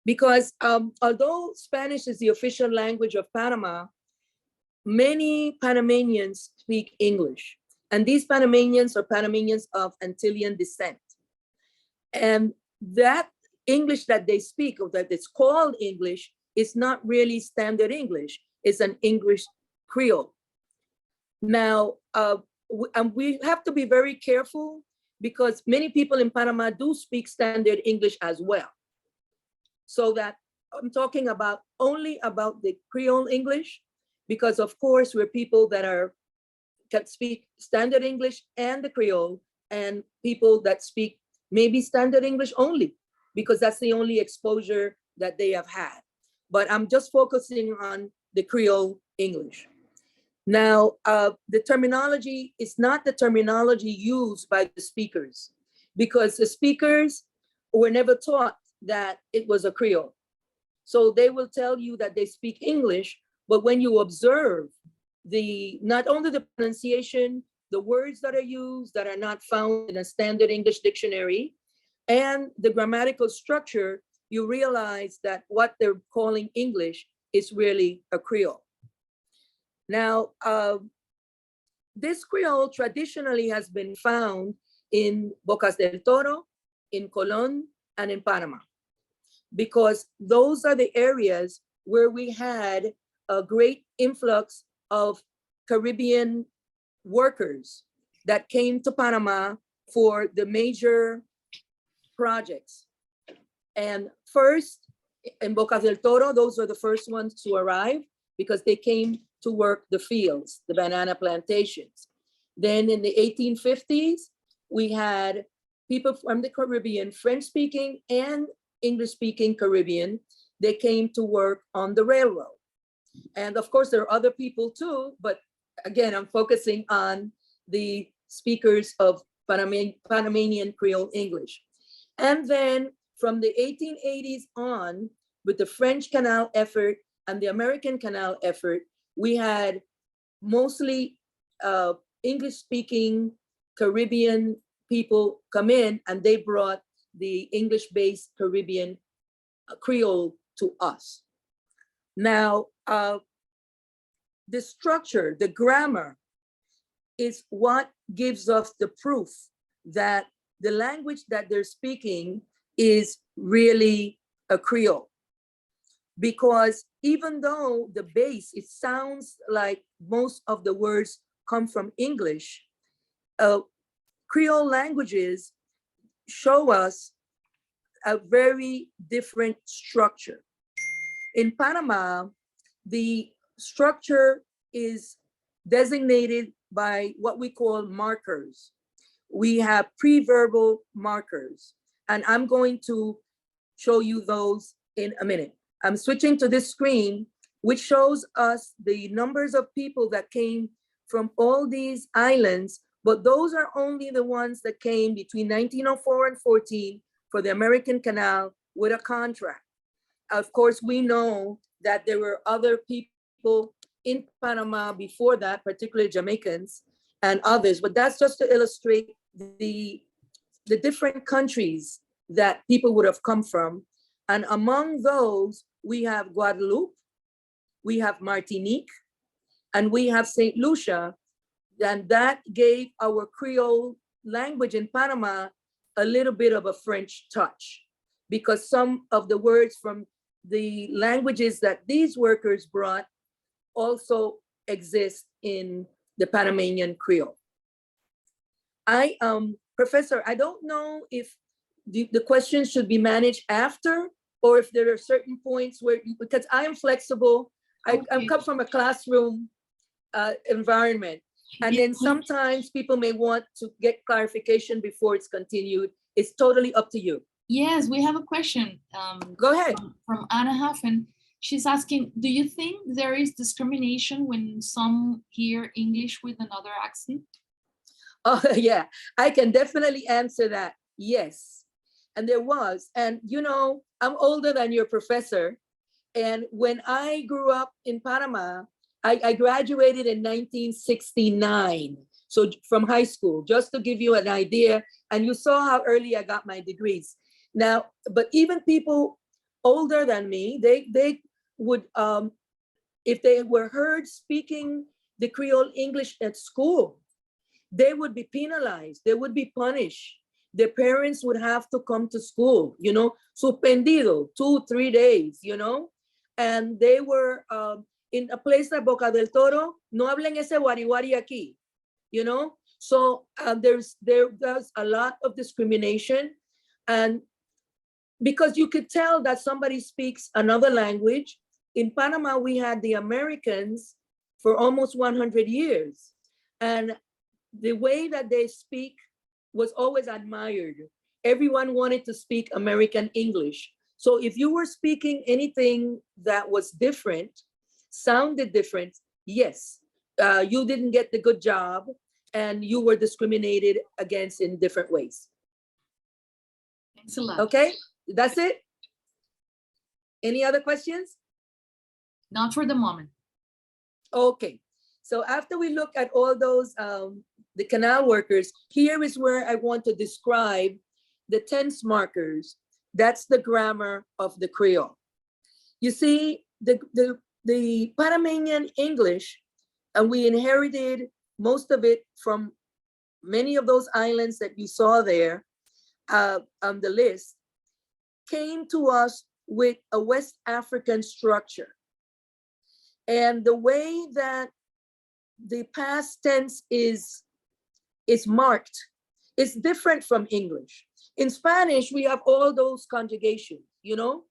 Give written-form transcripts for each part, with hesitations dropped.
because although Spanish is the official language of Panama, many Panamanians speak English. And these Panamanians are Panamanians of Antillean descent. And that English that they speak, or that it's called English, is not really standard English. It's an English Creole. Now, we have to be very careful because many people in Panama do speak standard English as well. So that I'm talking about only about the Creole English, because of course we're people that can speak standard English and the Creole, and people that speak maybe standard English only, because that's the only exposure that they have had. But I'm just focusing on the Creole English. Now, the terminology is not the terminology used by the speakers, because the speakers were never taught that it was a Creole. So they will tell you that they speak English, but when you observe not only the pronunciation, the words that are used that are not found in a standard English dictionary, and the grammatical structure, you realize that what they're calling English is really a Creole. Now, this Creole traditionally has been found in Bocas del Toro, in Colón, and in Panama, because those are the areas where we had a great influx of Caribbean workers that came to Panama for the major projects. And first, in Bocas del Toro, those were the first ones to arrive because they came to work the fields, the banana plantations. Then in the 1850s, we had people from the Caribbean, French-speaking and English-speaking Caribbean, they came to work on the railroad. And of course, there are other people too, but again, I'm focusing on the speakers of Panamanian Creole English. And then from the 1880s on, with the French Canal effort and the American Canal effort, we had mostly English-speaking Caribbean people come in, and they brought the English-based Caribbean Creole to us. Now, the structure, the grammar, is what gives us the proof that the language that they're speaking is really a Creole. Because even though the base, it sounds like most of the words come from English, Creole languages show us a very different structure. In Panama, the structure is designated by what we call markers. We have pre-verbal markers, and I'm going to show you those in a minute. I'm switching to this screen, which shows us the numbers of people that came from all these islands, but those are only the ones that came between 1904 and 14 for the American Canal with a contract. Of course, we know that there were other people in Panama before that, particularly Jamaicans and others, but that's just to illustrate the different countries that people would have come from. And among those, we have Guadeloupe, we have Martinique, and we have St. Lucia, and that gave our Creole language in Panama a little bit of a French touch, because some of the words from the languages that these workers brought also exist in the Panamanian Creole. Professor, I don't know if the questions should be managed after, or if there are certain points where, because I am flexible, I come from a classroom environment, and then sometimes people may want to get clarification before it's continued. It's totally up to you. Yes, we have a question. Go ahead. From Anna Huffen. She's asking, do you think there is discrimination when some hear English with another accent? Oh, yeah, I can definitely answer that. Yes. And there was. And, you know, I'm older than your professor. And when I grew up in Panama, I graduated in 1969. So from high school, just to give you an idea. And you saw how early I got my degrees. Now, but even people older than me, they would, if they were heard speaking the Creole English at school, they would be penalized, they would be punished. Their parents would have to come to school, you know, suspendido, 2, 3 days, you know. And they were in a place like Boca del Toro, no hablen ese wari aquí, you know. So there's a lot of discrimination. And because you could tell that somebody speaks another language. In Panama, we had the Americans for almost 100 years. And the way that they speak was always admired. Everyone wanted to speak American English. So if you were speaking anything that was different, sounded different, yes, you didn't get the good job and you were discriminated against in different ways. Thanks a lot. Okay, that's it. Any other questions? Not for the moment. Okay, so after we look at all those, the canal workers, here is where I want to describe the tense markers. That's the grammar of the Creole. You see, the Panamanian English, and we inherited most of it from many of those islands that you saw there on the list, came to us with a West African structure. And the way that the past tense is marked is different from English. In Spanish, we have all those conjugations, you know?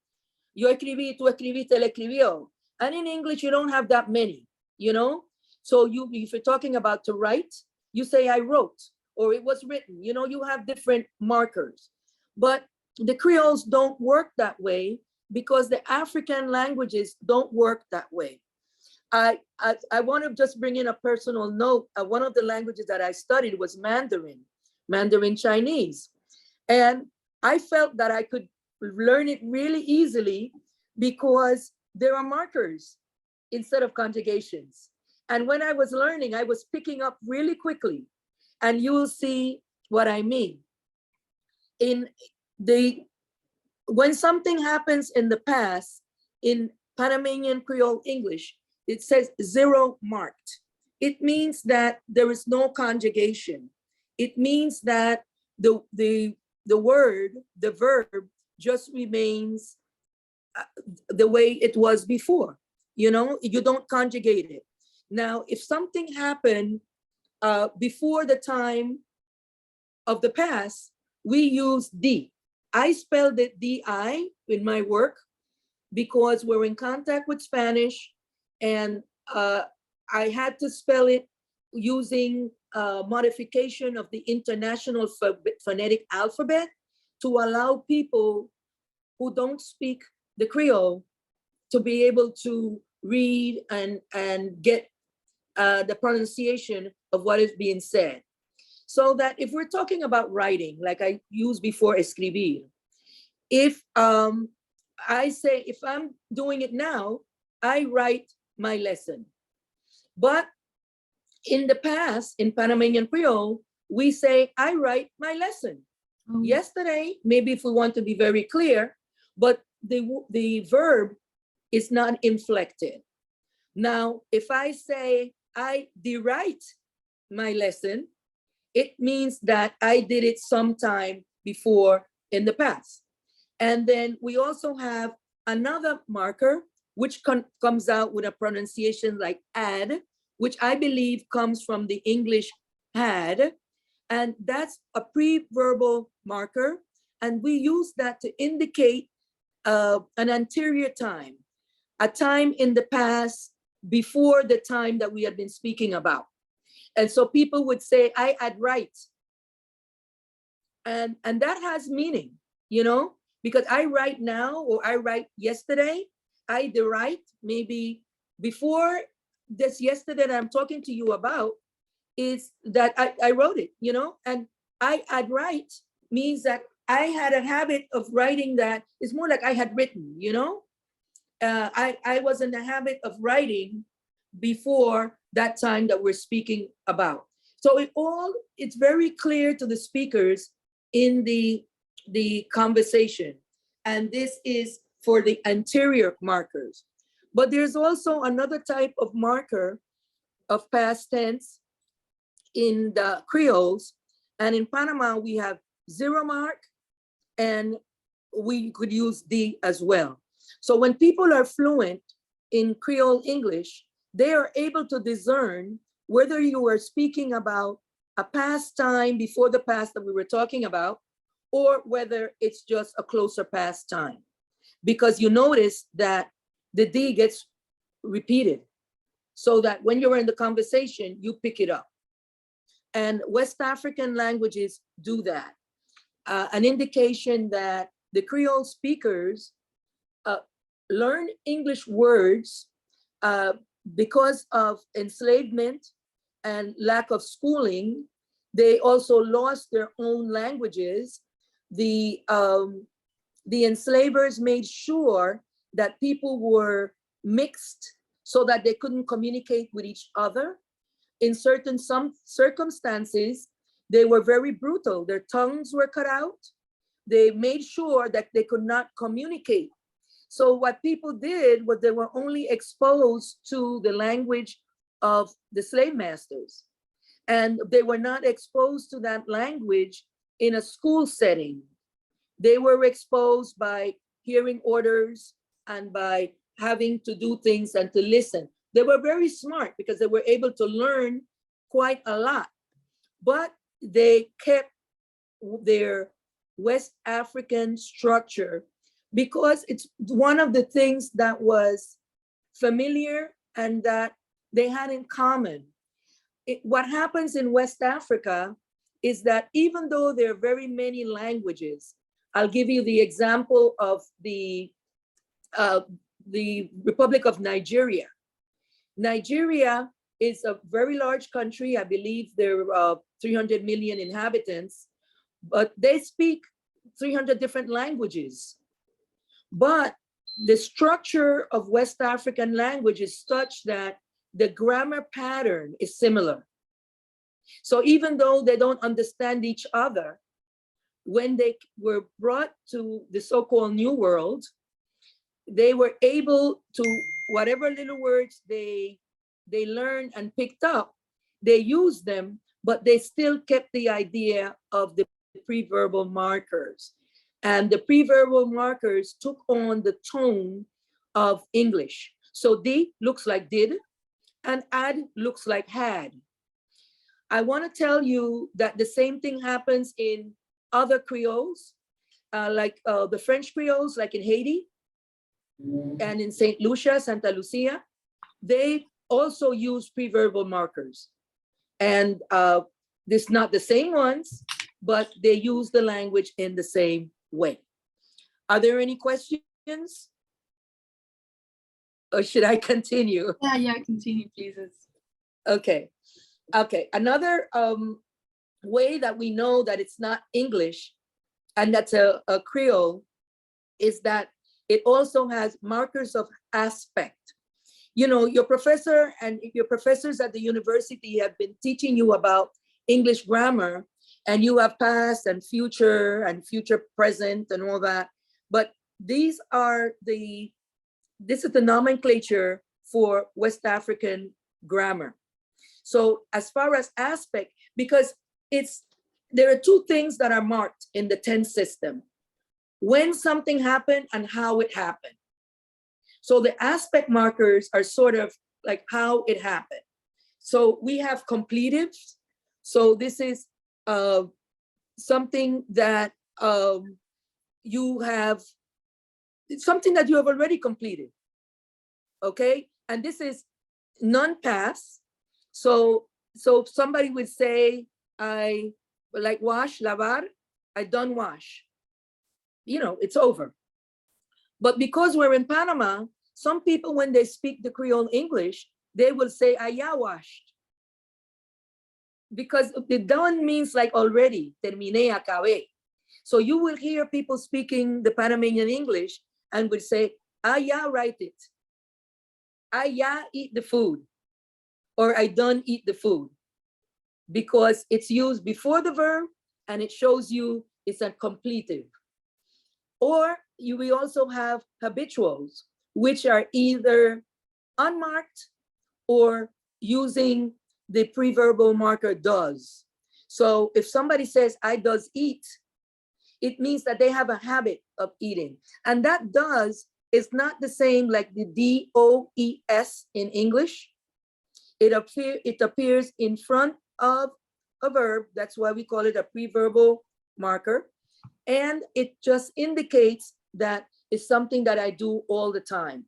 Yo escribí, tú escribiste, él escribió. And in English, you don't have that many, you know? So if you're talking about to write, you say I wrote, or it was written, you know, you have different markers. But the Creoles don't work that way because the African languages don't work that way. I want to just bring in a personal note. One of the languages that I studied was Mandarin Chinese. And I felt that I could learn it really easily because there are markers instead of conjugations. And when I was learning, I was picking up really quickly. And you will see what I mean. When something happens in the past, in Panamanian Creole English, it says 0 marked. It means that there is no conjugation. It means that the word, the verb, just remains the way it was before. You know, you don't conjugate it. Now, if something happened before the time of the past, we use D. I spelled it D-I in my work because we're in contact with Spanish, and I had to spell it using modification of the International Phonetic Alphabet to allow people who don't speak the Creole to be able to read and get the pronunciation of what is being said. So that if we're talking about writing, like I used before, escribir, if I say, if I'm doing it now, I write my lesson. But in the past, in Panamanian Creole, we say, I write my lesson. Oh. Yesterday, maybe if we want to be very clear, but the verb is not inflected. Now, if I say, I write my lesson, it means that I did it sometime before in the past. And then we also have another marker, which comes out with a pronunciation like ad, which I believe comes from the English had. And that's a pre-verbal marker. And we use that to indicate an anterior time, a time in the past before the time that we had been speaking about. And so people would say, I had write. And that has meaning, you know, because I write now or I write yesterday, I write maybe before this yesterday that I'm talking to you about is that I wrote it, you know, and I had write means that I had a habit of writing that. It's more like I had written, you know. I was in the habit of writing before that time that we're speaking about. So it's very clear to the speakers in the conversation. And this is for the anterior markers. But there's also another type of marker of past tense in the Creoles. And in Panama, we have 0 mark, and we could use D as well. So when people are fluent in Creole English, they are able to discern whether you are speaking about a past time before the past that we were talking about, or whether it's just a closer past time. Because you notice that the D gets repeated, so that when you're in the conversation, you pick it up. And West African languages do that. An indication that the Creole speakers learn English words because of enslavement and lack of schooling. They also lost their own languages. The enslavers made sure that people were mixed so that they couldn't communicate with each other. In some circumstances, they were very brutal. Their tongues were cut out. They made sure that they could not communicate. So what people did was they were only exposed to the language of the slave masters. And they were not exposed to that language in a school setting. They were exposed by hearing orders and by having to do things and to listen. They were very smart because they were able to learn quite a lot, but they kept their West African structure because it's one of the things that was familiar and that they had in common. What happens in West Africa is that even though there are very many languages, I'll give you the example of the Republic of Nigeria. Nigeria is a very large country. I believe there are 300 million inhabitants, but they speak 300 different languages. But the structure of West African language is such that the grammar pattern is similar. So even though they don't understand each other, when they were brought to the so-called New World, they were able to, whatever little words they learned and picked up, they used them, but they still kept the idea of the preverbal markers. And the preverbal markers took on the tone of English. So D looks like did, and ad looks like had. I want to tell you that the same thing happens in other Creoles, like the French Creoles, like in Haiti and in St. Lucia, Santa Lucia. They also use preverbal markers. And this not the same ones, but they use the language in the same way. Are there any questions? Or should I continue? Yeah, continue, please. Okay. Another way that we know that it's not English and that's a Creole is that it also has markers of aspect. You know, your professor and your professors at the university have been teaching you about English grammar, and you have past and future present and all that. But this is the nomenclature for West African grammar. So as far as aspect, because there are two things that are marked in the tense system: when something happened and how it happened. So the aspect markers are sort of like how it happened. So we have completives. So this is something that you have already completed. Okay, and this is non-past. So somebody would say, I like wash, lavar, I done wash. You know, it's over. But because we're in Panama, some people, when they speak the Creole English, they will say, I ya washed. Because the done means like already, terminé, acabé. So you will hear people speaking the Panamanian English and would say, I ya write it. I ya eat the food. Or I done eat the food. Because it's used before the verb and it shows you it's a completive. Or we also have habituals, which are either unmarked or using the preverbal marker does. So if somebody says, I does eat, it means that they have a habit of eating. And that does is not the same like the D-O-E-S in English. It appears in front of a verb. That's why we call it a preverbal marker. And it just indicates that it's something that I do all the time.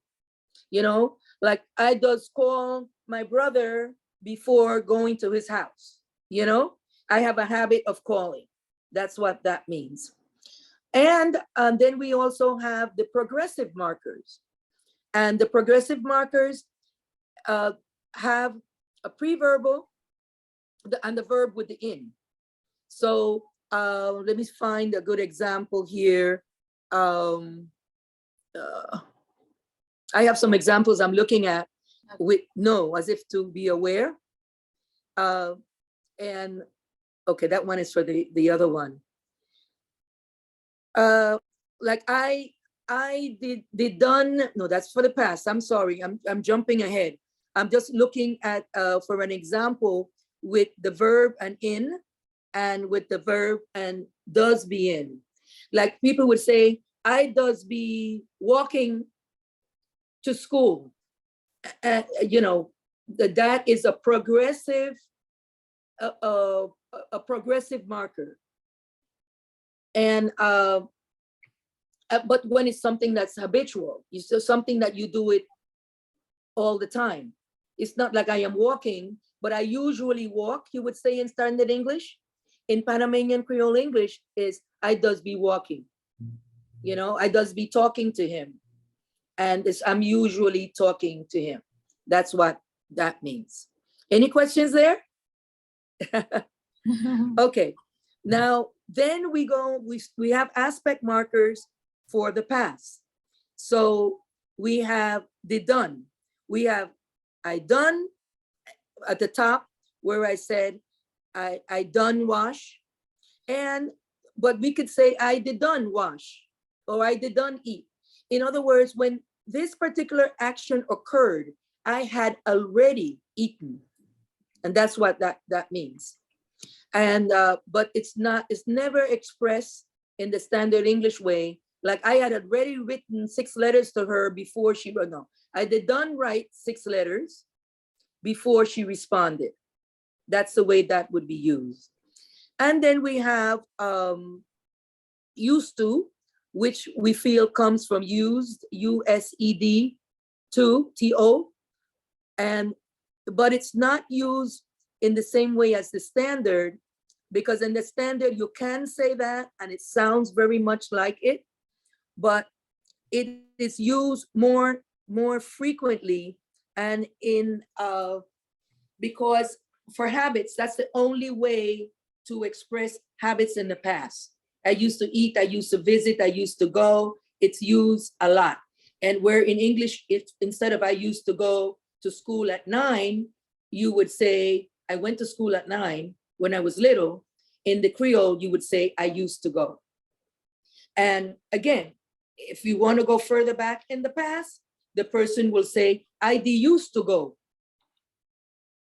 You know, like I does call my brother before going to his house. You know, I have a habit of calling. That's what that means. And then we also have the progressive markers. And the progressive markers have a preverbal and the verb with the in. So let me find a good example here. I have some examples I'm looking at with no, as if to be aware. And okay, that one is for the other one. Like I did done, no, that's for the past. I'm sorry, I'm jumping ahead. I'm just looking at for an example with the verb and in, and with the verb and does be in. Like people would say, I does be walking to school. You know, that is a progressive marker. And but when it's something that's habitual, it's just something that you do it all the time. It's not like I am walking, but I usually walk, you would say in standard English. In Panamanian Creole English is I does be walking. You know, I does be talking to him. And I'm usually talking to him. That's what that means. Any questions there? Okay. Now, then we have aspect markers for the past. So we have the done. We have I done at the top where I said I done wash. But we could say I did done wash or I did done eat. In other words, when this particular action occurred, I had already eaten. And that's what that means. And but it's never expressed in the standard English way. Like I had already written 6 letters to her before she wrote. No, I did done write 6 letters before she responded. That's the way that would be used. And then we have used to, which we feel comes from used, U-S-E-D, to, T-O. But it's not used in the same way as the standard, because in the standard you can say that and it sounds very much like it, but it is used more frequently, and in because for habits, that's the only way to express habits in the past. I used to eat, I used to visit, I used to go. It's used a lot. And where in English, it's instead of I used to go to school at 9, you would say, I went to school at 9 when I was little. In the Creole, you would say, I used to go. And again, if you want to go further back in the past, the person will say, I used to go.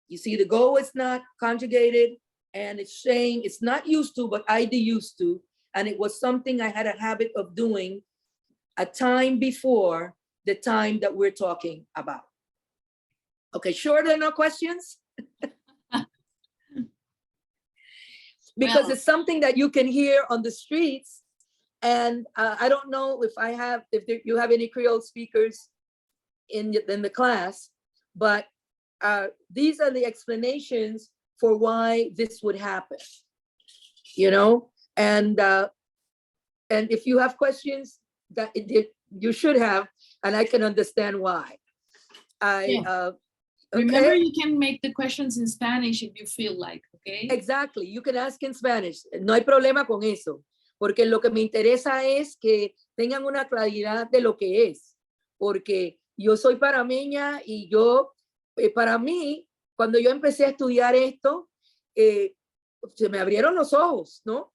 You see, the go is not conjugated, and it's saying it's not used to, but I used to. And it was something I had a habit of doing a time before the time that we're talking about. Okay, sure there are no questions? Because Well, it's something that you can hear on the streets. And I don't know if you have any Creole speakers in the class, but these are the explanations for why this would happen, you know? And if you have questions, that you should have, and I can understand why. yeah. Okay? Remember, you can make the questions in Spanish if you feel like, okay? Exactly, you can ask in Spanish. No hay problema con eso, porque lo que me interesa es que tengan una claridad de lo que es, porque yo soy panameña y para mí, cuando yo empecé a estudiar esto, se me abrieron los ojos, ¿no?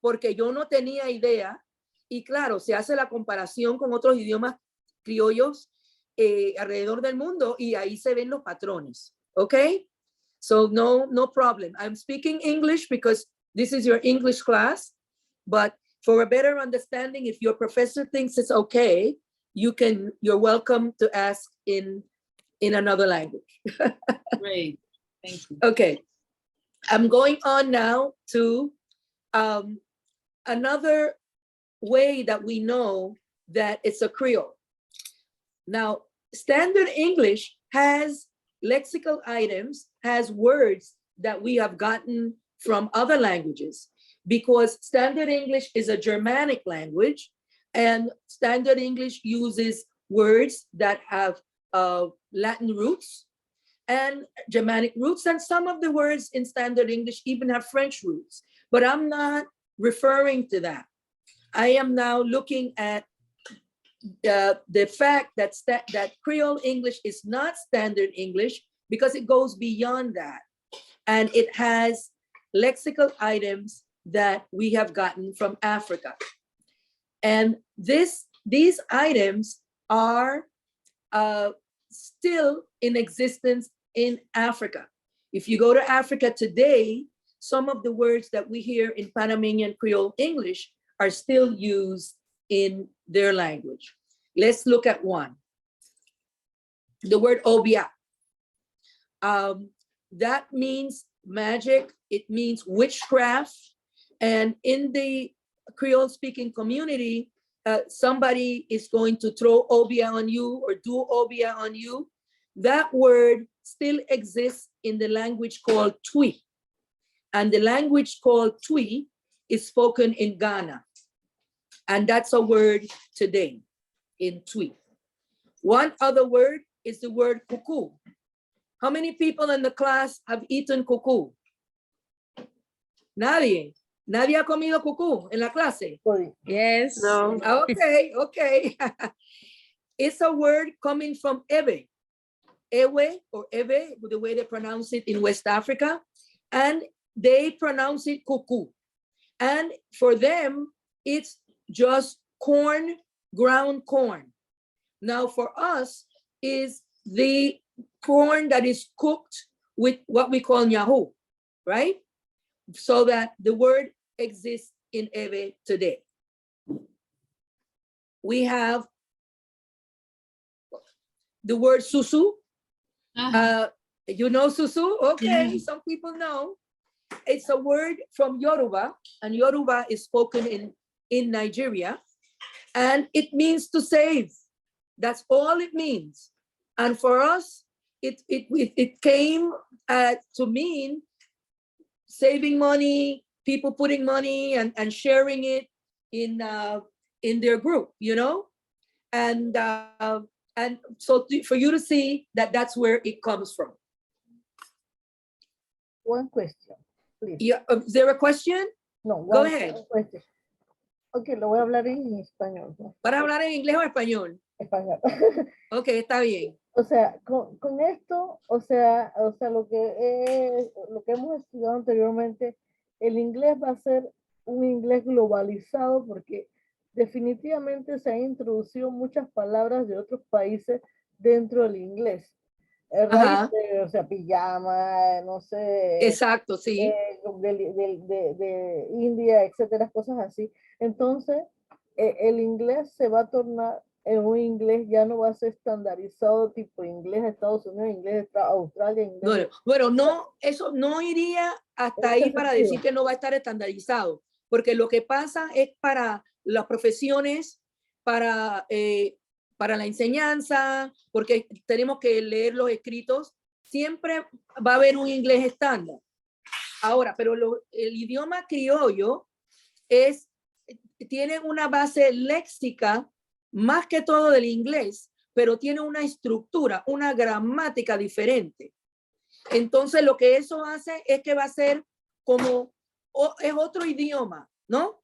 Porque yo no tenía idea Y claro, se hace la comparación con otros idiomas criollos alrededor del mundo y ahí se ven los patrones. Okay? So no problem. I'm speaking English because this is your English class, but for a better understanding, if your professor thinks it's okay, you're welcome to ask in another language. Great. Thank you. Okay. I'm going on now to another way that we know that it's a Creole. Now, standard English has lexical items, has words that we have gotten from other languages, because standard English is a Germanic language, and standard English uses words that have Latin roots and Germanic roots, and some of the words in standard English even have French roots. But I'm not referring to that. I am now looking at the fact that Creole English is not standard English, because it goes beyond that. And it has lexical items that we have gotten from Africa. And these items are still in existence in Africa. If you go to Africa today, some of the words that we hear in Panamanian Creole English are still used in their language. Let's look at one. The word obia. That means magic. It means witchcraft. And in the Creole speaking community, somebody is going to throw obia on you or do obia on you. That word still exists in the language called Twi. And the language called Twi is spoken in Ghana. And that's a word today in Twi. One other word is the word cuckoo. How many people in the class have eaten cuckoo? Nadie. Nadie ha comido cuckoo en la clase? Yes. No. Okay. It's a word coming from Ewe. Ewe or Ewe, the way they pronounce it in West Africa. And they pronounce it cuckoo. And for them, it's just corn, ground corn. Now for us is the corn that is cooked with what we call nyahu, right? So that the word exists in Ewe today. We have the word susu. You know susu? Okay, Yeah. some people know. It's a word from Yoruba, and Yoruba is spoken in Nigeria, and it means to save. That's all it means. And for us, it came to mean saving money, people putting money and sharing it in their group, you know? And so for you to see that that's where it comes from. One question, please. Yeah, is there a question? No, Go one ahead. question. Ok, lo voy a hablar en español. ¿No? ¿Para hablar en inglés o español? Español. Ok, está bien. O sea, con esto, o sea, lo que hemos estudiado anteriormente, el inglés va a ser un inglés globalizado porque definitivamente se han introducido muchas palabras de otros países dentro del inglés. Raíz de, o sea, pijama, no sé. Exacto, sí. De India, etcétera, cosas así. Entonces, el inglés se va a tornar en un inglés, ya no va a ser estandarizado tipo inglés de Estados Unidos, inglés de Australia, inglés. Bueno, no, eso no iría hasta ahí para decir que no va a estar estandarizado, porque lo que pasa es para las profesiones, para la enseñanza, porque tenemos que leer los escritos, siempre va a haber un inglés estándar. Ahora, pero el idioma criollo tiene una base léxica más que todo del inglés, pero tiene una estructura, una gramática diferente. Entonces, lo que eso hace es que va a ser como, es otro idioma, ¿no?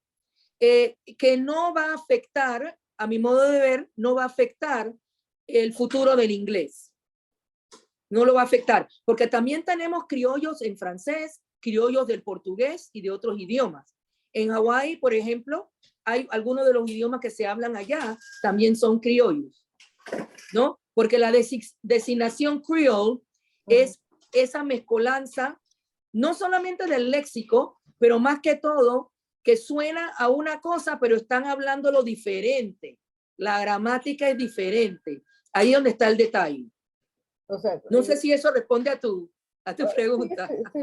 Que no va a afectar, a mi modo de ver, no va a afectar el futuro del inglés. No lo va a afectar, porque también tenemos criollos en francés, criollos del portugués y de otros idiomas. En Hawái, por ejemplo, hay algunos de los idiomas que se hablan allá también son criollos, ¿no? Porque la designación creole es esa mezcolanza, no solamente del léxico, pero más que todo, que suena a una cosa, pero están hablando lo diferente. La gramática es diferente. Ahí es donde está el detalle. O sea, No sé si eso responde a tu pregunta. sí,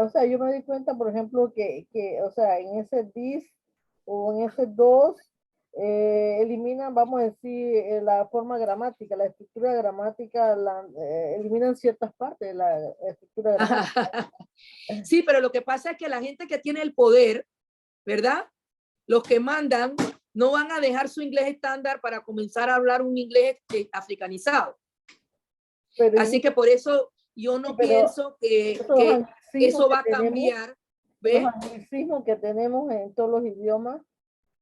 o sea, yo me di cuenta, por ejemplo, o sea, en ese this o en ese dos, eliminan, vamos a decir, la forma gramática, la estructura gramática, eliminan ciertas partes de la estructura gramática. Sí, pero lo que pasa es que la gente que tiene el poder, ¿verdad? Los que mandan no van a dejar su inglés estándar para comenzar a hablar un inglés africanizado. Pero Así que por eso yo no pienso que eso va a cambiar. ¿Ves? Los anglicismos que tenemos en todos los idiomas,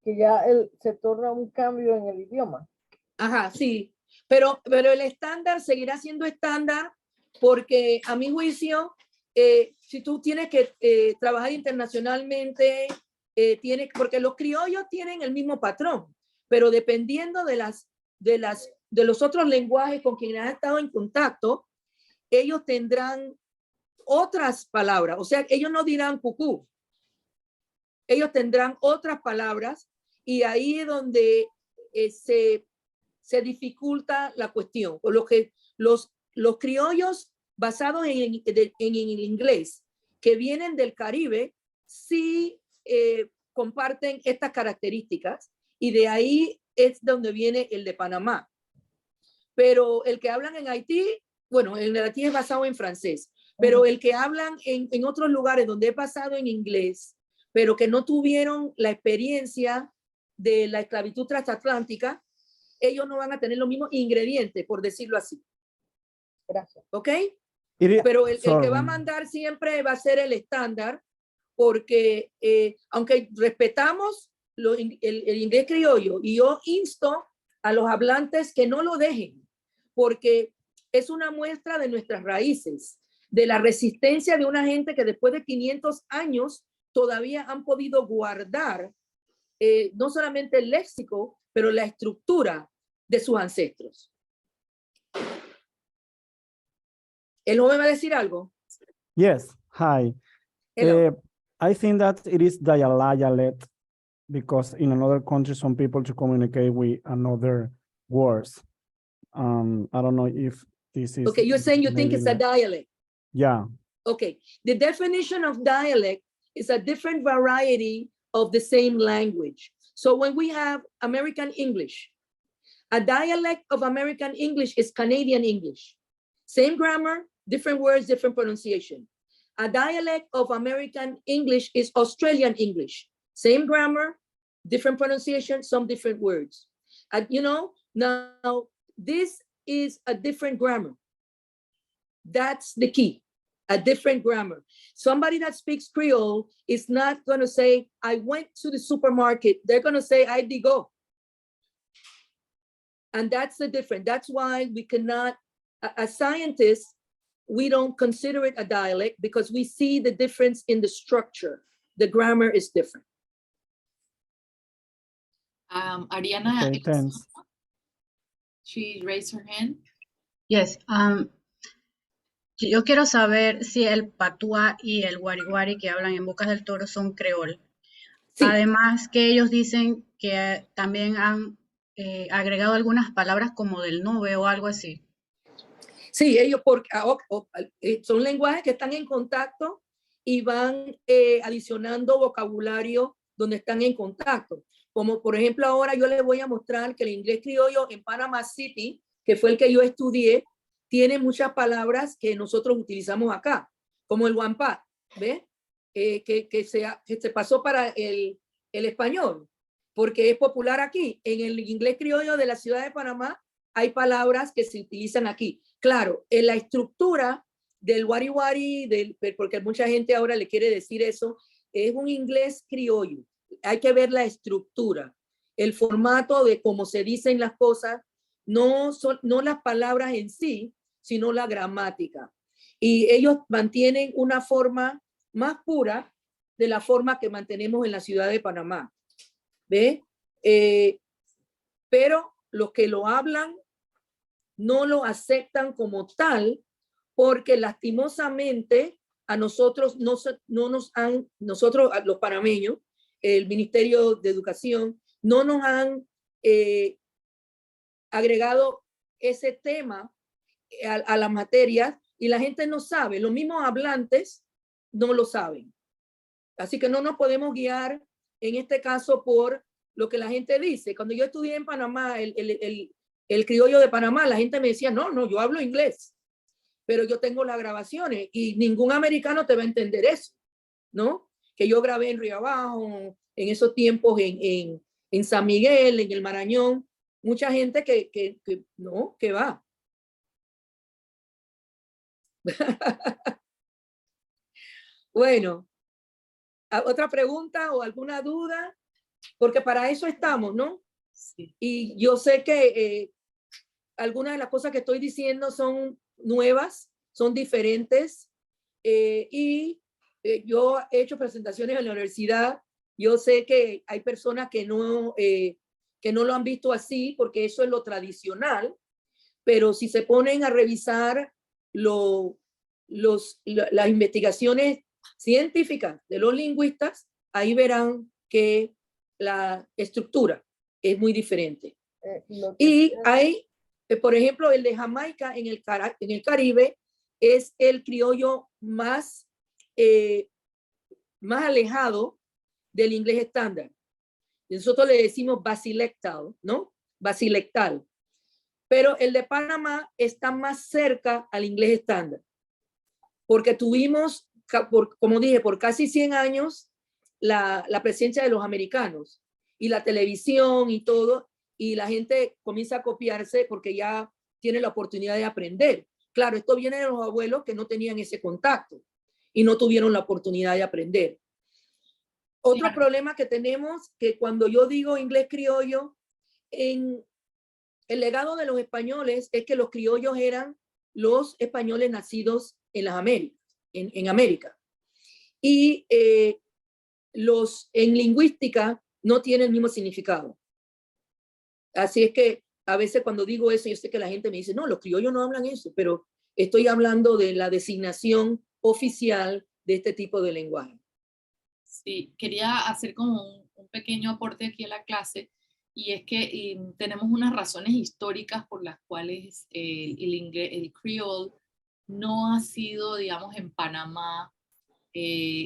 que ya se torna un cambio en el idioma. Ajá, sí. Pero el estándar seguirá siendo estándar porque a mi juicio, si tú tienes que trabajar internacionalmente, porque los criollos tienen el mismo patrón, pero dependiendo de los otros lenguajes con quienes has estado en contacto, ellos tendrán otras palabras. O sea, ellos no dirán cucú. Ellos tendrán otras palabras y ahí es donde se dificulta la cuestión. Por lo que los criollos basados en el inglés que vienen del Caribe sí comparten estas características y de ahí es donde viene el de Panamá. Pero el que hablan en Haití, bueno, en Haití es basado en francés, pero el que hablan en otros lugares donde es basado en inglés, pero que no tuvieron la experiencia de la esclavitud transatlántica, ellos no van a tener los mismos ingredientes, por decirlo así. Gracias. ¿Ok? Pero el que va a mandar siempre va a ser el estándar, porque aunque respetamos el inglés criollo, y yo insto a los hablantes que no lo dejen, porque es una muestra de nuestras raíces, de la resistencia de una gente que después de 500 años todavía han podido guardar no solamente el léxico, pero la estructura de sus ancestros. ¿El joven va a decir algo? Yes, hi. I think that it is dialect because in another country, some people to communicate with another words. I don't know if this is... Okay, you're saying you think it's a dialect. Yeah. Okay, the definition of dialect is a different variety of the same language. So when we have American English, a dialect of American English is Canadian English. Same grammar, different words, different pronunciation. A dialect of American English is Australian English. Same grammar, different pronunciation, some different words. Now this is a different grammar. That's the key, a different grammar. Somebody that speaks Creole is not going to say, I went to the supermarket. They're going to say, I did go. And that's the difference. That's why we cannot, as scientists, we don't consider it a dialect because we see the difference in the structure. The grammar is different. Ariana, Okay, thanks. She raised her hand. Yes. Yo quiero saber si el patuá y el guariguari que hablan en Bocas del Toro son creol. Sí. Además que ellos dicen que también han agregado algunas palabras como del nube o algo así. Sí, ellos son lenguajes que están en contacto y van adicionando vocabulario donde están en contacto. Como por ejemplo ahora yo les voy a mostrar que el inglés criollo en Panama City, que fue el que yo estudié, tiene muchas palabras que nosotros utilizamos acá, como el guampá, ¿ves? Que se pasó para el español, porque es popular aquí. En el inglés criollo de la ciudad de Panamá hay palabras que se utilizan aquí. Claro, en la estructura del wari-wari, porque mucha gente ahora le quiere decir eso, es un inglés criollo. Hay que ver la estructura, el formato de cómo se dicen las cosas, no las palabras en sí, sino la gramática. Y ellos mantienen una forma más pura de la forma que mantenemos en la ciudad de Panamá. ¿ve? Pero los que lo hablan no lo aceptan como tal, porque lastimosamente a nosotros no nos han, nosotros los panameños, el Ministerio de Educación, no nos han agregado ese tema a las materias y la gente no sabe, los mismos hablantes no lo saben. Así que no nos podemos guiar en este caso por lo que la gente dice. Cuando yo estudié en Panamá, el criollo de Panamá, la gente me decía, no, yo hablo inglés, pero yo tengo las grabaciones y ningún americano te va a entender eso, ¿no? Que yo grabé en Río Abajo, en esos tiempos en San Miguel, en el Marañón, mucha gente que no, que va. Bueno, ¿otra pregunta o alguna duda? Porque para eso estamos, ¿no? Sí. Y yo sé que algunas de las cosas que estoy diciendo son nuevas, son diferentes, yo he hecho presentaciones en la universidad. Yo sé que hay personas que no lo han visto así, porque eso es lo tradicional, pero si se ponen a revisar las investigaciones científicas de los lingüistas, ahí verán que la estructura es muy diferente. Y hay, por ejemplo, el de Jamaica en el Caribe es el criollo más alejado del inglés estándar. Nosotros le decimos basilectal, ¿no? Basilectal. Pero el de Panamá está más cerca al inglés estándar, porque tuvimos, como dije, por casi 100 años la presencia de los americanos y la televisión y todo, y la gente comienza a copiarse porque ya tiene la oportunidad de aprender. Claro, esto viene de los abuelos que no tenían ese contacto y no tuvieron la oportunidad de aprender. Otro problema que tenemos, que cuando yo digo inglés criollo, en el legado de los españoles es que los criollos eran los españoles nacidos en las Américas, en América. Y en lingüística no tiene el mismo significado. Así es que a veces cuando digo eso, yo sé que la gente me dice, no, los criollos no hablan eso, pero estoy hablando de la designación oficial de este tipo de lenguaje. Sí, quería hacer como un pequeño aporte aquí a la clase, y es que tenemos unas razones históricas por las cuales el inglés, el creole, no ha sido, digamos, en Panamá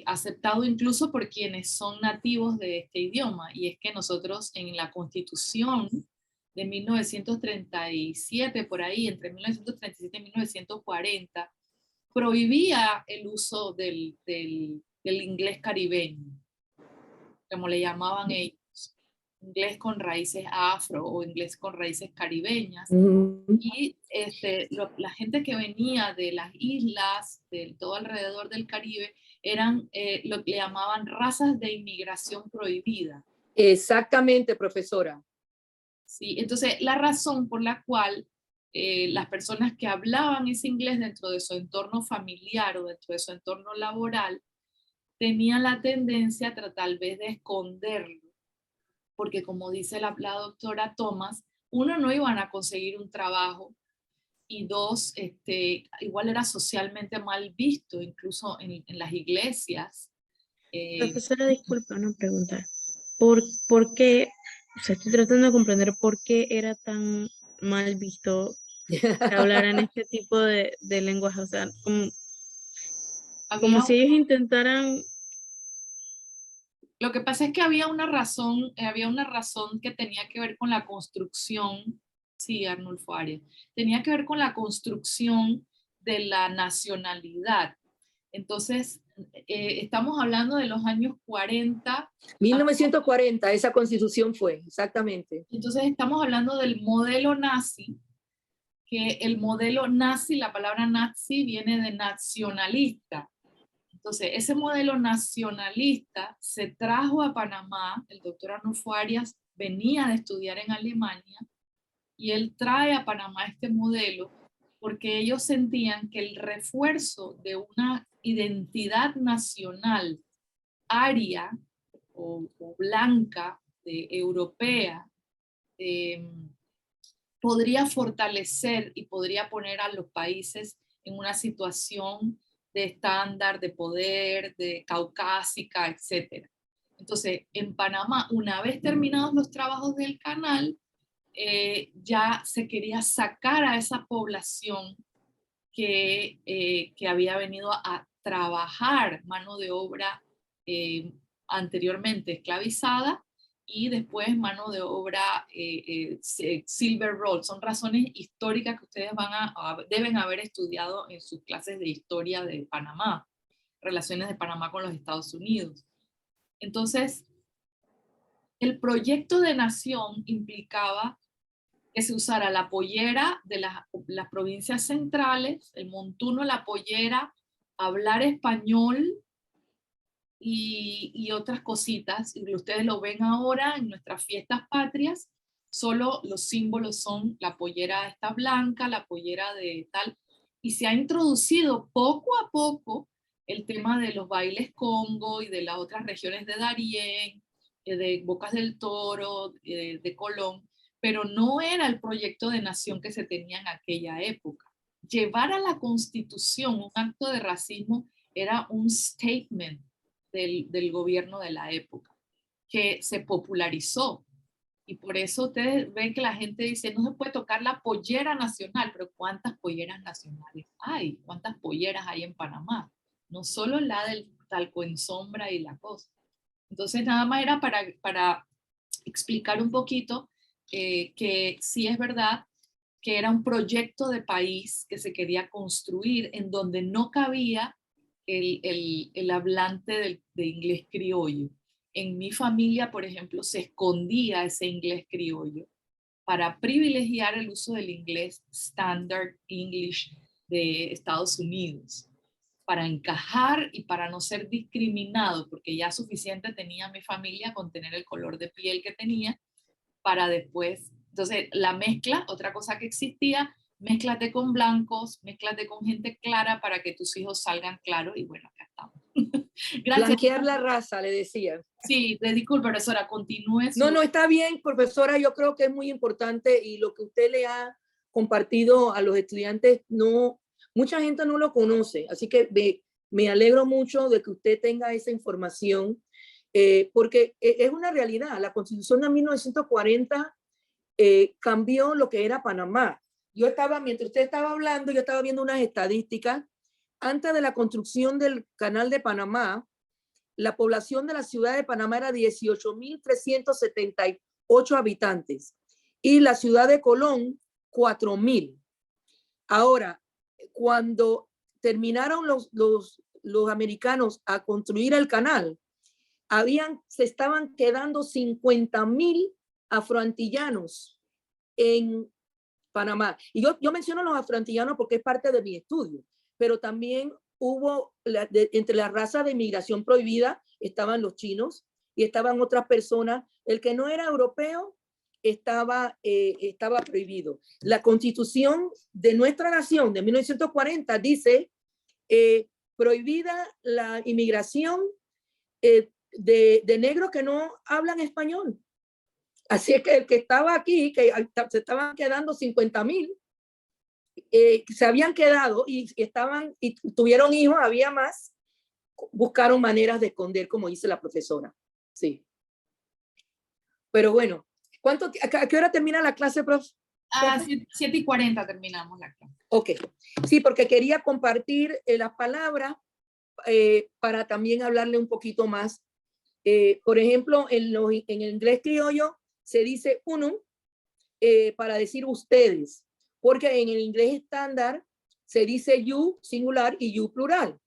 aceptado incluso por quienes son nativos de este idioma, y es que nosotros en la Constitución de 1937, por ahí, entre 1937 y 1940, prohibía el uso del inglés caribeño, como le llamaban ellos, inglés con raíces afro o inglés con raíces caribeñas. Y la gente que venía de las islas, de todo alrededor del Caribe, eran lo que le llamaban razas de inmigración prohibida. Exactamente, profesora. Sí, entonces la razón por la cual las personas que hablaban ese inglés dentro de su entorno familiar o dentro de su entorno laboral tenían la tendencia a tal vez de esconderlo, porque como dice la doctora Thomas, uno, no iban a conseguir un trabajo, y dos, igual era socialmente mal visto, incluso en las iglesias. Profesora, disculpe una pregunta. ¿Por qué? O sea, estoy tratando de comprender por qué era tan mal visto que hablaran este tipo de lenguaje. O sea, como si ellos intentaran. Lo que pasa es que había una razón que tenía que ver con la construcción, sí, Arnulfo Arias, tenía que ver con la construcción de la nacionalidad. Entonces, estamos hablando de los años 40. 1940, esa constitución fue, exactamente. Entonces estamos hablando del modelo nazi, que el modelo nazi, la palabra nazi viene de nacionalista. Entonces, ese modelo nacionalista se trajo a Panamá. El doctor Arnulfo Arias venía de estudiar en Alemania y él trae a Panamá este modelo porque ellos sentían que el refuerzo de una identidad nacional aria o blanca europea podría fortalecer y podría poner a los países en una situación de estándar, de poder, de caucásica, etc. Entonces, en Panamá, una vez terminados los trabajos del canal, ya se quería sacar a esa población que había venido a trabajar mano de obra anteriormente esclavizada y después mano de obra silver roll. Son razones históricas que ustedes deben haber estudiado en sus clases de historia de Panamá, relaciones de Panamá con los Estados Unidos. Entonces, el proyecto de nación implicaba que se usara la pollera de las provincias centrales, el montuno, la pollera, hablar español y otras cositas. Y ustedes lo ven ahora en nuestras fiestas patrias, solo los símbolos son la pollera esta blanca, la pollera de tal, y se ha introducido poco a poco el tema de los bailes Congo y de las otras regiones de Darién, de Bocas del Toro, de Colón, pero no era el proyecto de nación que se tenía en aquella época. Llevar a la Constitución un acto de racismo era un statement del gobierno de la época, que se popularizó. Y por eso ustedes ven que la gente dice, no se puede tocar la pollera nacional, pero ¿cuántas polleras nacionales hay? ¿Cuántas polleras hay en Panamá? No solo la del talco en sombra y la cosa. Entonces nada más era para explicar un poquito que sí es verdad que era un proyecto de país que se quería construir en donde no cabía el hablante de inglés criollo. En mi familia, por ejemplo, se escondía ese inglés criollo para privilegiar el uso del inglés Standard English de Estados Unidos, para encajar y para no ser discriminado, porque ya suficiente tenía mi familia con tener el color de piel que tenía, para después, entonces la mezcla, otra cosa que existía, mézclate con blancos, mézclate con gente clara para que tus hijos salgan claros y bueno, acá estamos. Gracias. Blanquear la raza, le decía. Sí, disculpe, profesora, continúe. No, está bien, profesora, yo creo que es muy importante y lo que usted le ha compartido a los estudiantes, no, mucha gente no lo conoce, así que me alegro mucho de que usted tenga esa información, porque es una realidad. La Constitución de 1940 cambió lo que era Panamá. Mientras usted estaba hablando, yo estaba viendo unas estadísticas. Antes de la construcción del Canal de Panamá, la población de la ciudad de Panamá era 18.378 habitantes y la ciudad de Colón 4.000. Ahora, cuando terminaron los americanos a construir el canal, se estaban quedando 50.000 afroantillanos en Panamá. Y yo menciono los afroantillanos porque es parte de mi estudio, pero también hubo, entre la raza de inmigración prohibida, estaban los chinos y estaban otras personas. El que no era europeo estaba prohibido. La Constitución de nuestra nación de 1940 dice prohibida la inmigración de negros que no hablan español. Así es que el que estaba aquí, que se estaban quedando 50.000, se habían quedado y tuvieron hijos, había más, buscaron maneras de esconder, como dice la profesora. Sí. Pero bueno, ¿a qué hora termina la clase, prof? A 7:40 terminamos la clase. Ok. Sí, porque quería compartir las palabras para también hablarle un poquito más. Por ejemplo, en el inglés criollo se dice uno para decir ustedes, porque en el inglés estándar se dice you singular y you plural.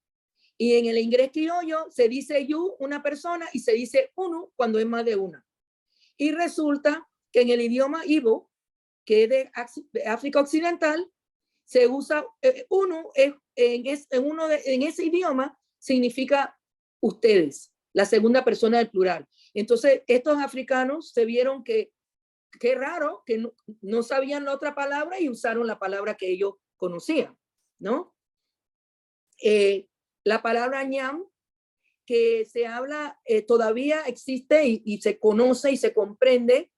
Y en el inglés criollo se dice you una persona y se dice uno cuando es más de una. Y resulta que en el idioma Igbo, que es de África Occidental, se usa uno, en ese idioma significa ustedes, la segunda persona del plural. Entonces, estos africanos se vieron que qué raro, que no sabían la otra palabra y usaron la palabra que ellos conocían, ¿no? La palabra ñam, que se habla, todavía existe y se conoce y se comprende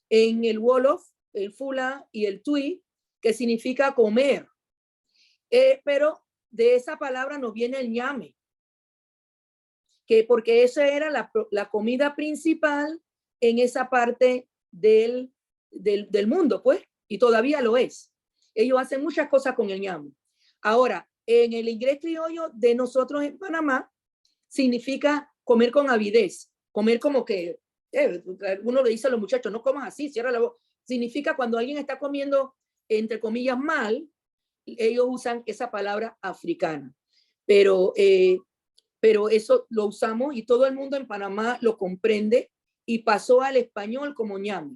en el Wolof, el Fula y el Twi, que significa comer. Pero de esa palabra nos viene el ñame, que porque esa era la comida principal en esa parte del mundo, pues, y todavía lo es. Ellos hacen muchas cosas con el ñame. Ahora, en el inglés criollo de nosotros en Panamá, significa comer con avidez, comer como que, uno le dice a los muchachos, no comas así, cierra la boca. Significa cuando alguien está comiendo, entre comillas, mal, ellos usan esa palabra africana. Pero eso lo usamos y todo el mundo en Panamá lo comprende y pasó al español como ñame.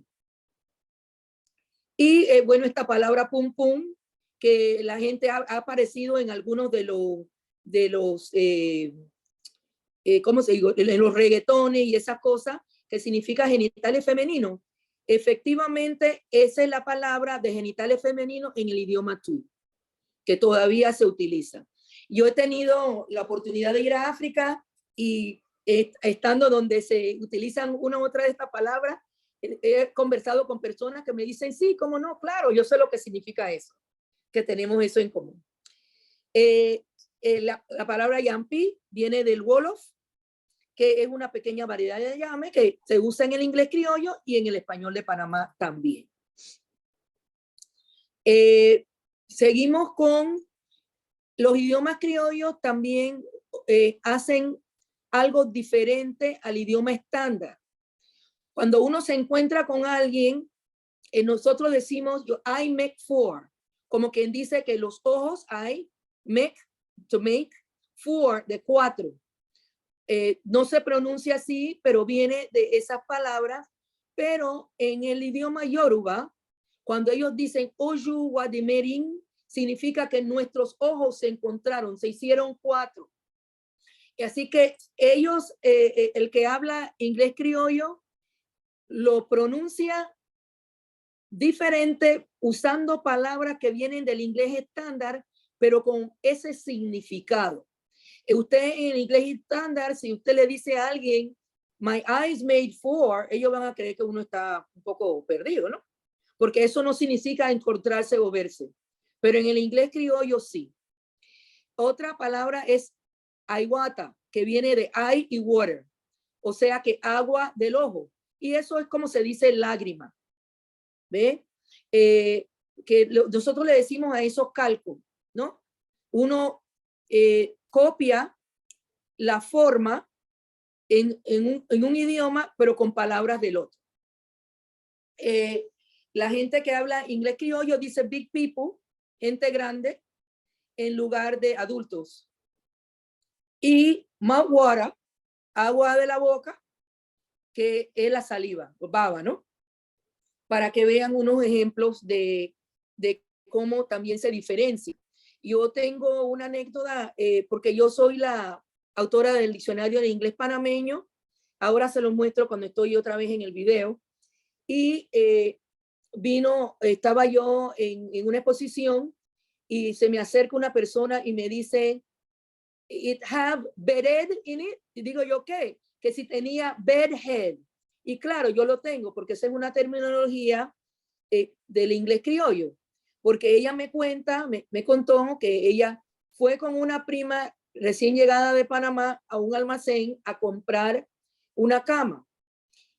Y bueno, esta palabra pum pum, que la gente ha aparecido en algunos de los ¿cómo se digo? En los reggaetones y esas cosas, que significa genitales femeninos. Efectivamente, esa es la palabra de genitales femeninos en el idioma Twi, que todavía se utiliza. Yo he tenido la oportunidad de ir a África y estando donde se utilizan una u otra de estas palabras, he conversado con personas que me dicen, sí, cómo no, claro, yo sé lo que significa eso, que tenemos eso en común. La palabra yampi viene del Wolof, que es una pequeña variedad de llame que se usa en el inglés criollo y en el español de Panamá también. Seguimos con los idiomas criollos, también hacen algo diferente al idioma estándar. Cuando uno se encuentra con alguien, nosotros decimos, I make four, como quien dice que los ojos, I make, to make, four, de cuatro. No se pronuncia así, pero viene de esas palabras. Pero en el idioma yoruba, cuando ellos dicen Oju Wadimerin, significa que nuestros ojos se encontraron, se hicieron cuatro. Y así que ellos, el que habla inglés criollo, lo pronuncia diferente usando palabras que vienen del inglés estándar, pero con ese significado. Usted en el inglés estándar, si usted le dice a alguien, my eyes made four, ellos van a creer que uno está un poco perdido, ¿no? Porque eso no significa encontrarse o verse. Pero en el inglés criollo sí. Otra palabra es aiwata, que viene de eye y water, o sea que agua del ojo. Y eso es como se dice lágrima. ¿Ve? Nosotros le decimos a esos calcos, ¿no? Uno copia la forma en un idioma, pero con palabras del otro. La gente que habla inglés criollo dice big people, gente grande, en lugar de adultos. Y mouth water, agua de la boca, que es la saliva, baba, ¿no? Para que vean unos ejemplos de cómo también se diferencia. Yo tengo una anécdota, porque yo soy la autora del diccionario de inglés panameño. Ahora se los muestro cuando estoy otra vez en el video. Y estaba yo en una exposición y se me acerca una persona y me dice, it have bedhead in it. Y digo yo, ¿qué? Que si tenía bedhead. Y claro, yo lo tengo porque esa es una terminología del inglés criollo. Porque ella me contó que ella fue con una prima recién llegada de Panamá a un almacén a comprar una cama.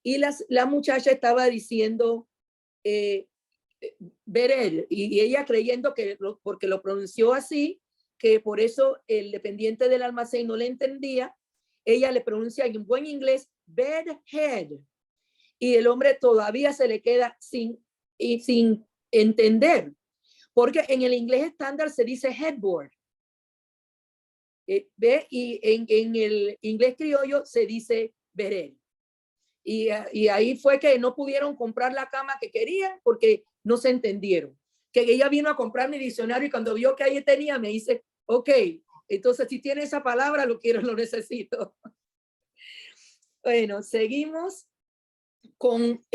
Y la muchacha estaba diciendo bedhead, y ella creyendo que porque lo pronunció así, que por eso el dependiente del almacén no le entendía, ella le pronuncia en buen inglés bedhead. Y el hombre todavía se le queda sin entender, porque en el inglés estándar se dice headboard. ¿Ve? Y en el inglés criollo se dice bedhead. Y ahí fue que no pudieron comprar la cama que querían porque no se entendieron. Que ella vino a comprar mi diccionario y cuando vio que ahí tenía, me dice, ok, entonces si tiene esa palabra, lo quiero, lo necesito. Bueno, seguimos con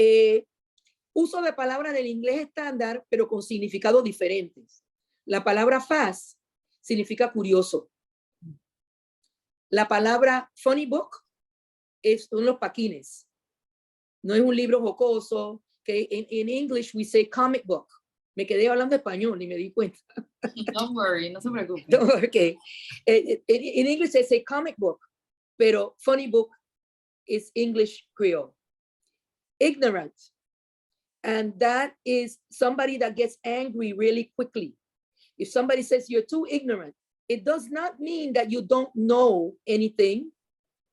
uso de palabras del inglés estándar, pero con significados diferentes. La palabra fast significa curioso. La palabra funny book son los paquines. No es un libro jocoso. Okay? In English, we say comic book. Me quedé hablando español y me di cuenta. Don't worry, no se preocupe. Okay. In English, they say comic book, pero funny book is English Creole. Ignorant. And that is somebody that gets angry really quickly. If somebody says you're too ignorant, it does not mean that you don't know anything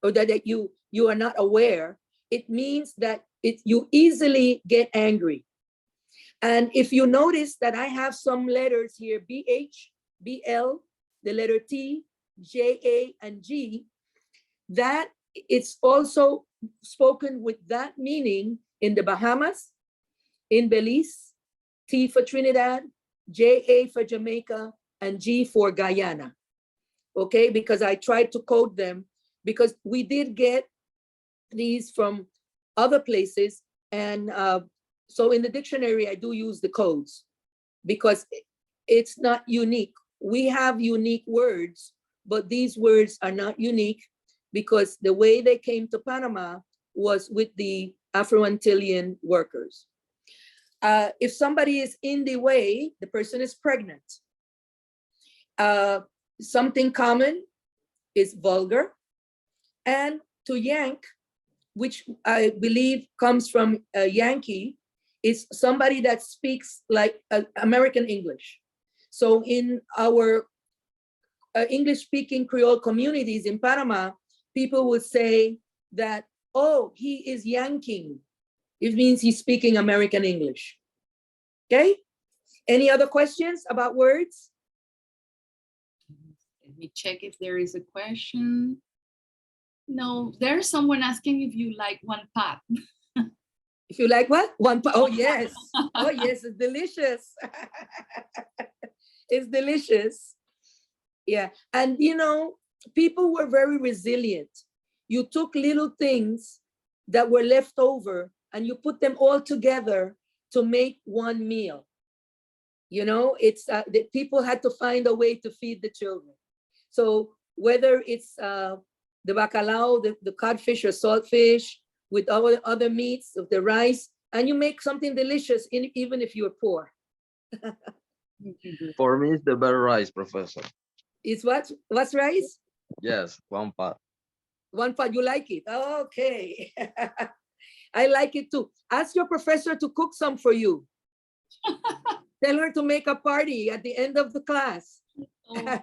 or that you are not aware. It means that you easily get angry. And if you notice that I have some letters here, BH, BL, the letter T, JA, and G, that it's also spoken with that meaning in the Bahamas, in Belize, T for Trinidad, JA for Jamaica, and G for Guyana. Okay, because I tried to code them because we did get these from other places. And so in the dictionary, I do use the codes because it's not unique. We have unique words, but these words are not unique because the way they came to Panama was with the Afro-Antillean workers. If somebody is in the way, the person is pregnant. Something common is vulgar. And to yank, which I believe comes from a Yankee, is somebody that speaks like American English. So in our English-speaking Creole communities in Panama, people would say that, oh, he is yanking. It means he's speaking American English. Okay? Any other questions about words? Let me check if there is a question. No, there's someone asking if you like one pot. If you like what? One pot. Oh, yes. Oh, yes, it's delicious. It's delicious. Yeah. And, you know, people were very resilient. You took little things that were left over and you put them all together to make one meal. You know, it's the people had to find a way to feed the children. So whether it's the bacalao, the codfish or saltfish with all the other meats of the rice, and you make something delicious even if you're poor. For me, it's the better rice, Professor. It's what's rice? Yes, one pot. One pot, you like it? Okay. I like it too. Ask your professor to cook some for you. Tell her to make a party at the end of the class. Oh,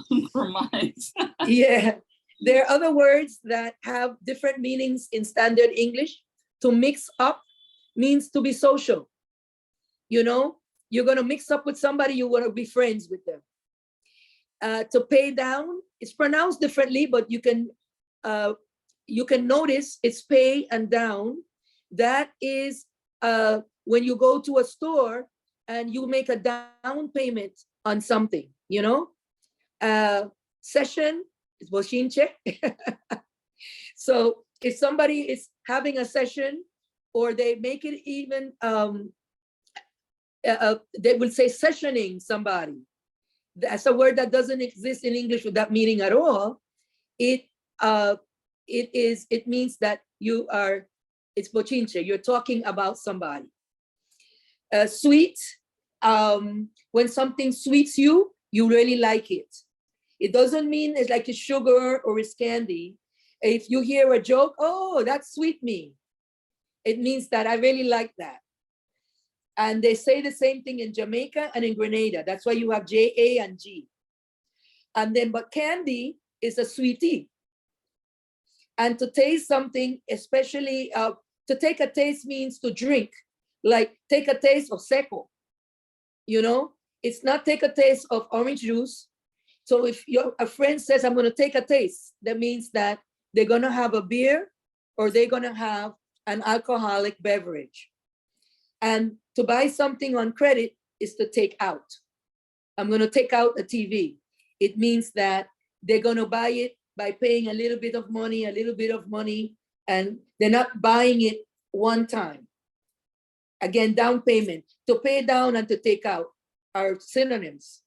compromise. Yeah. There are other words that have different meanings in standard English. To mix up means to be social. You know, you're going to mix up with somebody, you want to be friends with them. To pay down, it's pronounced differently, but you can notice it's pay and down. That is when you go to a store and you make a down payment on something, you know. Session is bochinche. So if somebody is having a session, or they make it even, they will say sessioning somebody. That's a word that doesn't exist in English with that meaning at all. It means that you are, it's bochinche, you're talking about somebody. Sweet, when something sweets you, you really like it. It doesn't mean it's like a sugar or it's candy. If you hear a joke, oh, that sweet me. It means that I really like that. And they say the same thing in Jamaica and in Grenada. That's why you have J-A and G. And then, but candy is a sweetie. And to taste something, especially to take a taste means to drink, like take a taste of seco. You know, it's not take a taste of orange juice. So if a friend says, I'm going to take a taste, that means that they're going to have a beer or they're going to have an alcoholic beverage. And to buy something on credit is to take out. I'm going to take out a TV. It means that they're going to buy it by paying a little bit of money, and they're not buying it one time. Again, down payment. To pay down and to take out are synonyms.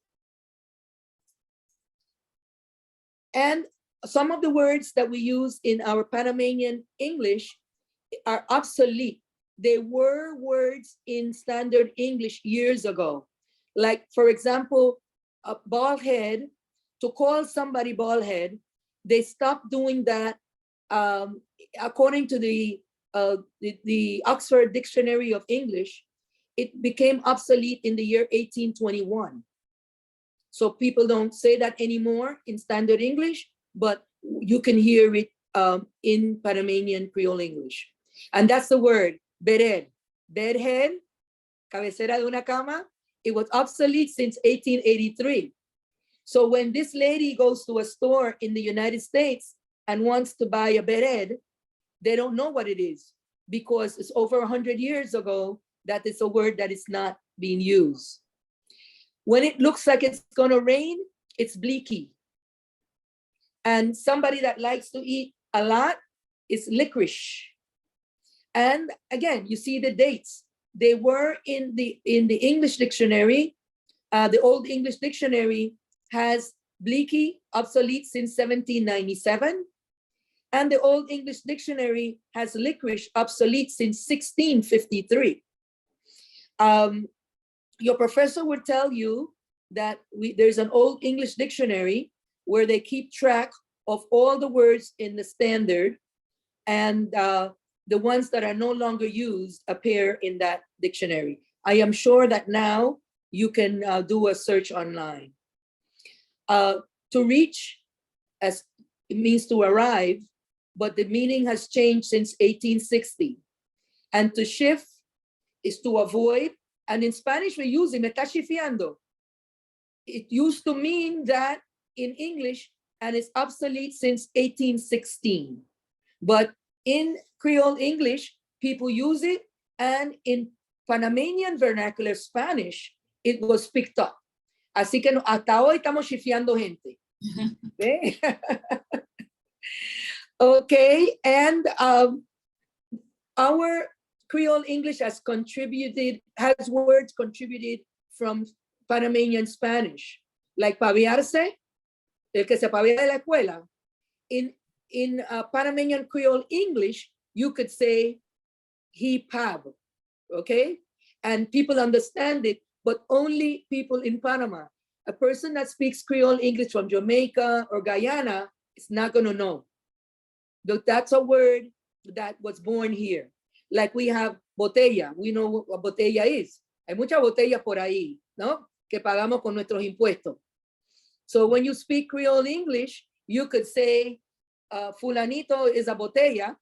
And some of the words that we use in our Panamanian English are obsolete. They were words in standard English years ago. Like, for example, a bald head, to call somebody bald head, they stopped doing that according to the Oxford Dictionary of English. It became obsolete in the year 1821. So people don't say that anymore in standard English, but you can hear it in Panamanian Creole English. And that's the word, bered. Bedhead, cabecera de una cama. It was obsolete since 1883. So when this lady goes to a store in the United States and wants to buy a bered, they don't know what it is because it's over 100 years ago that it's a word that is not being used. When it looks like it's gonna rain, it's bleaky. And somebody that likes to eat a lot is licorice. And again, you see the dates. They were in the English dictionary. The Old English Dictionary has bleaky obsolete since 1797. And the Old English Dictionary has licorice obsolete since 1653. Your professor would tell you that there's an Old English Dictionary where they keep track of all the words in the standard, and the ones that are no longer used appear in that dictionary. I am sure that now you can do a search online. To reach, as it means to arrive, but the meaning has changed since 1860. And to shift is to avoid. And in Spanish, we use me está chifiando. It used to mean that in English, and it's obsolete since 1816. But in Creole English, people use it, and in Panamanian vernacular Spanish, it was picked up. Así que hasta hoy estamos chifiando gente. Okay, okay, and our Creole English has words contributed from Panamanian Spanish, like paviarse, el que se pavía de la escuela. In Panamanian Creole English, you could say he pab, okay? And people understand it, but only people in Panama. A person that speaks Creole English from Jamaica or Guyana is not gonna know. That's a word that was born here. Like we have botella, we know what botella is. Hay muchas botellas por ahí, ¿no? Que pagamos con nuestros impuestos. So when you speak Creole English, you could say, fulanito is a botella,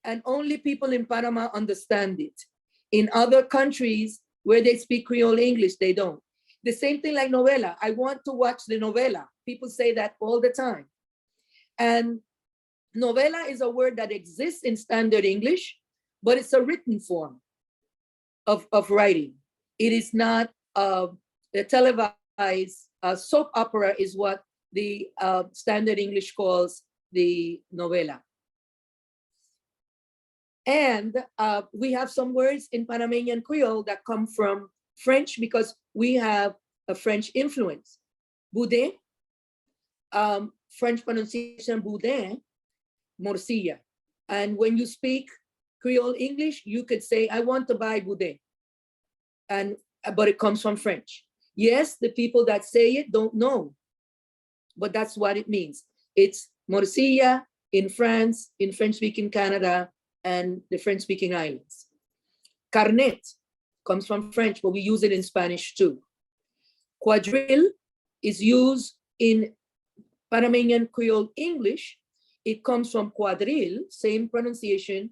and only people in Panama understand it. In other countries where they speak Creole English, they don't. The same thing like novela. I want to watch the novela. People say that all the time. And novela is a word that exists in standard English, but it's a written form of writing. It is not a televised soap opera is what the standard English calls the novela. And we have some words in Panamanian Creole that come from French because we have a French influence. Boudin, French pronunciation boudin, morcilla. And when you speak Creole English, you could say, I want to buy boudin. But it comes from French. Yes, the people that say it don't know, but that's what it means. It's morcilla in France, in French-speaking Canada, and the French-speaking islands. Carnet comes from French, but we use it in Spanish too. Quadrille is used in Panamanian Creole English. It comes from quadrille, same pronunciation.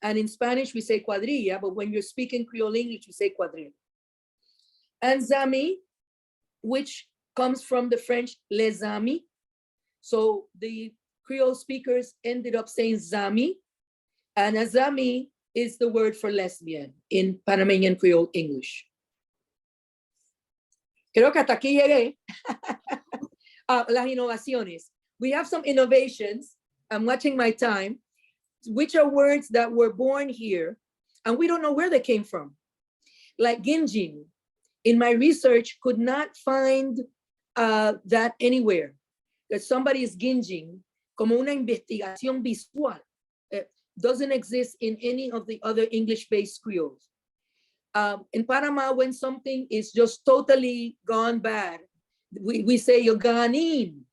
And in Spanish, we say cuadrilla, but when you're speaking Creole English, you say quadrille. And zami, which comes from the French les amis. So the Creole speakers ended up saying zami, and azami is the word for lesbian in Panamanian Creole English. Creo que hasta aquí llegué. Las innovaciones. We have some innovations. I'm watching my time, which are words that were born here, and we don't know where they came from. Like ginging. In my research, could not find that anywhere, that somebody is ginging. como una investigación visual. Doesn't exist in any of the other English-based Creoles. In Panama, when something is just totally gone bad, we say you're gone in.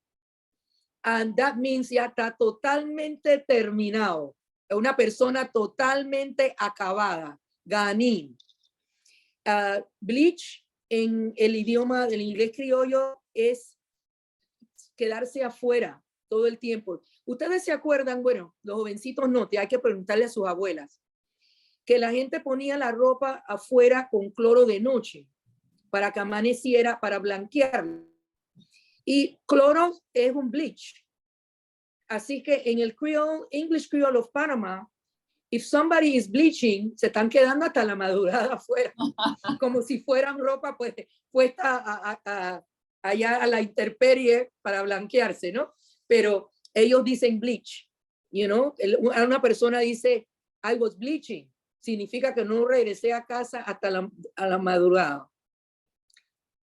And that means ya está totalmente terminado. Una persona totalmente acabada. Gone in. Bleach en el idioma del inglés criollo es quedarse afuera todo el tiempo. Ustedes se acuerdan, bueno, los jovencitos no, hay que preguntarle a sus abuelas, que la gente ponía la ropa afuera con cloro de noche para que amaneciera, para blanquearla. Y cloro es un bleach. Así que en el Creole, English Creole of Panama, if somebody is bleaching, se están quedando hasta la madrugada afuera, como si fueran ropa pues, puesta allá a la intemperie para blanquearse, ¿no? Pero ellos dicen bleach, you know, una persona dice, I was bleaching, significa que no regresé a casa hasta la madrugada.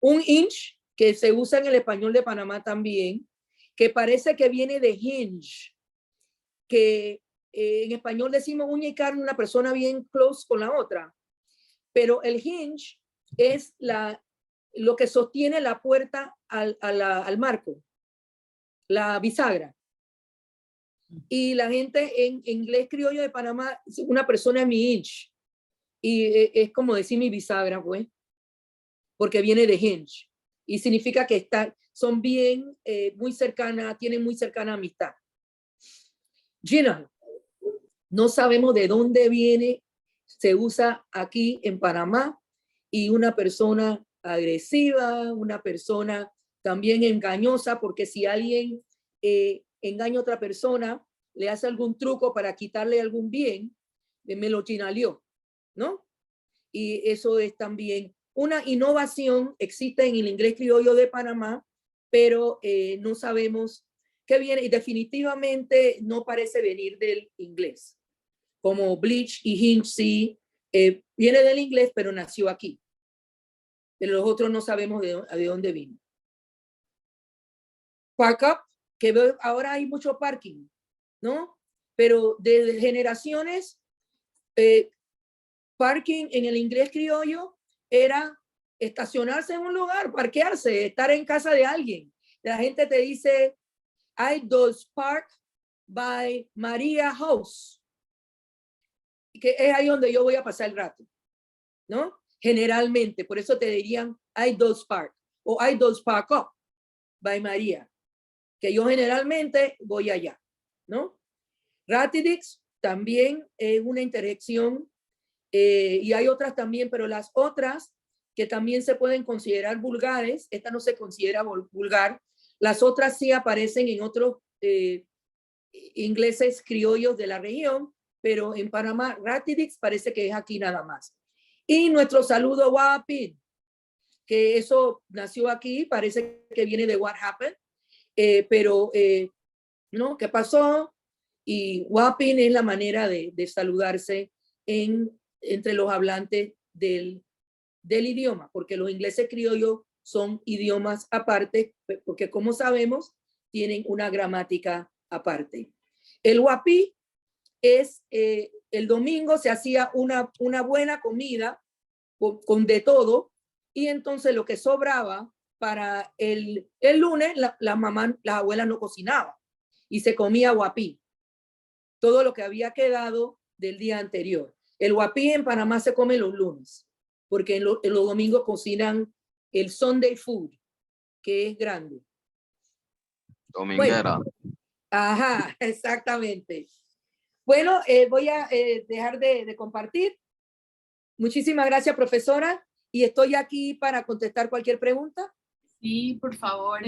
Un inch, que se usa en el español de Panamá también, que parece que viene de hinge, que en español decimos uña y carne, una persona bien close con la otra, pero el hinge es lo que sostiene la puerta al marco, la bisagra. Y la gente en inglés criollo de Panamá, una persona es mi inch, y es como decir mi bisagra, pues, porque viene de hinge, y significa que son bien, muy cercanas, tienen muy cercana amistad. Gina, no sabemos de dónde viene, se usa aquí en Panamá, y una persona agresiva, una persona también engañosa, porque si alguien engaña a otra persona, le hace algún truco para quitarle algún bien, me lo chinaleó, ¿no? Y eso es también una innovación, existe en el inglés criollo de Panamá, pero no sabemos qué viene, y definitivamente no parece venir del inglés. Como bleach y hinge sí, viene del inglés, pero nació aquí. Pero los otros no sabemos de dónde vino. Park up, que ahora hay mucho parking, ¿no? Pero desde generaciones, parking en el inglés criollo era estacionarse en un lugar, parquearse, estar en casa de alguien. La gente te dice, I does park by Maria House, que es ahí donde yo voy a pasar el rato, ¿no? Generalmente, por eso te dirían, I does park, o I does park up by Maria, que yo generalmente voy allá, ¿no? Ratidix también es una interjección, y hay otras también, pero las otras que también se pueden considerar vulgares, esta no se considera vulgar, las otras sí aparecen en otros ingleses criollos de la región, pero en Panamá, Ratidix parece que es aquí nada más. Y nuestro saludo Wapin, que eso nació aquí, parece que viene de What Happened, pero ¿no? ¿Qué pasó? Y Wapin es la manera de saludarse entre los hablantes del idioma, porque los ingleses criollos son idiomas aparte, porque como sabemos, tienen una gramática aparte. El Wapí es, el domingo se hacía una buena comida con de todo, y entonces lo que sobraba para el lunes, las abuelas no cocinaban y se comía Wapí, todo lo que había quedado del día anterior. El Wapí en Panamá se come los lunes, porque en los domingos cocinan el Sunday food, que es grande. Dominguera. Bueno, ajá, exactamente. Bueno, voy a dejar de compartir. Muchísimas gracias, profesora, y estoy aquí para contestar cualquier pregunta. Sí, por favor,